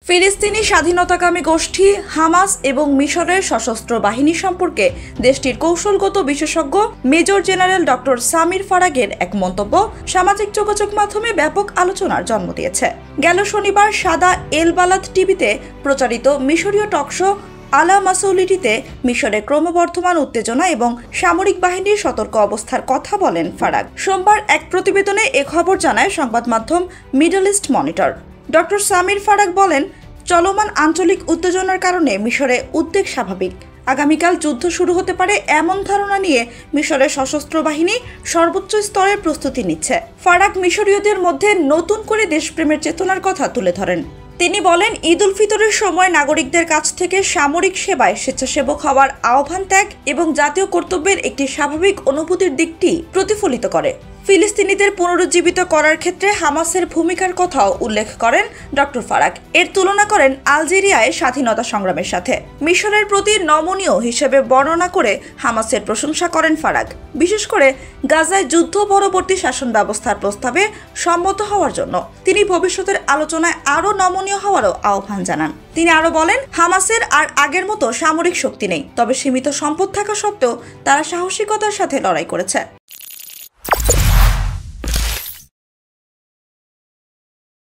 ফিলিস্তিনি স্বাধীনতাকামী গোষ্ঠী হামাস এবং মিশরের সশস্ত্র বাহিনী সম্পর্কে দেশটির কৌশলগত বিশেষজ্ঞ মেজর জেনারেল ডক্টর সামির ফারাগের এক মন্তব্য সামাজিক যোগাযোগ মাধ্যমে ব্যাপক আলোচনার জন্ম দিয়েছে। গেল শনিবার সাদা এল বালাদ টিভিতে প্রচারিত মিশরীয় টকশো আলা মাসউলিটিতে মিশরে ক্রমবর্ধমান উত্তেজনা এবং সামরিক বাহিনীর সতর্ক অবস্থার কথা বলেন ফারাগ। সোমবার এক প্রতিবেদনে এ খবর জানায় সংবাদ মাধ্যম middle east monitor. Doctor Samir Farag বলেন, চলমান আঞ্চলিক উত্তেজনার কারণে মিশরে উদ্বেগ স্বাভাবিক। আগামীকাল যুদ্ধ শুরু হতে পারে এমন ধারণা নিয়ে মিশরের সশস্ত্র বাহিনী সর্বোচ্চ স্তরের প্রস্তুতি নিচ্ছে। ফারাগ মিশরীয়দের মধ্যে নতুন করে দেশপ্রেমের চেতনার কথা তুলে ধরেন। তিনি বলেন, ঈদ উল ফিতরের সময় নাগরিকদের কাছ থেকে সামরিক সেবায় স্বেচ্ছাসেবক হওয়ার আহ্বান ত্যাগ এবং জাতীয় কর্তব্যের একটি স্বাভাবিক অনুভূতির দিকটি প্রতিফলিত করে। ফিলিস্তিনিদের পুনরুজ্জীবিত করার ক্ষেত্রে হামাসের ভূমিকার কথাও উল্লেখ করেন ডক্টর ফারাগ। এর তুলনা করেন আলজেরিয়ায় স্বাধীনতা সংগ্রামের সাথে। মিশরের প্রতি নমনীয় হিসেবে বর্ণনা করে হামাসের প্রশংসা করেন ফারাগ, বিশেষ করে গাজায় যুদ্ধ পরবর্তী শাসন ব্যবস্থার প্রস্তাবে সম্মত হওয়ার জন্য। তিনি ভবিষ্যতের আলোচনায় আরও নমনীয় হওয়ারও আহ্বান জানান। তিনি আরও বলেন, হামাসের আর আগের মতো সামরিক শক্তি নেই, তবে সীমিত সম্পদ থাকা সত্ত্বেও তারা সাহসিকতার সাথে লড়াই করেছে।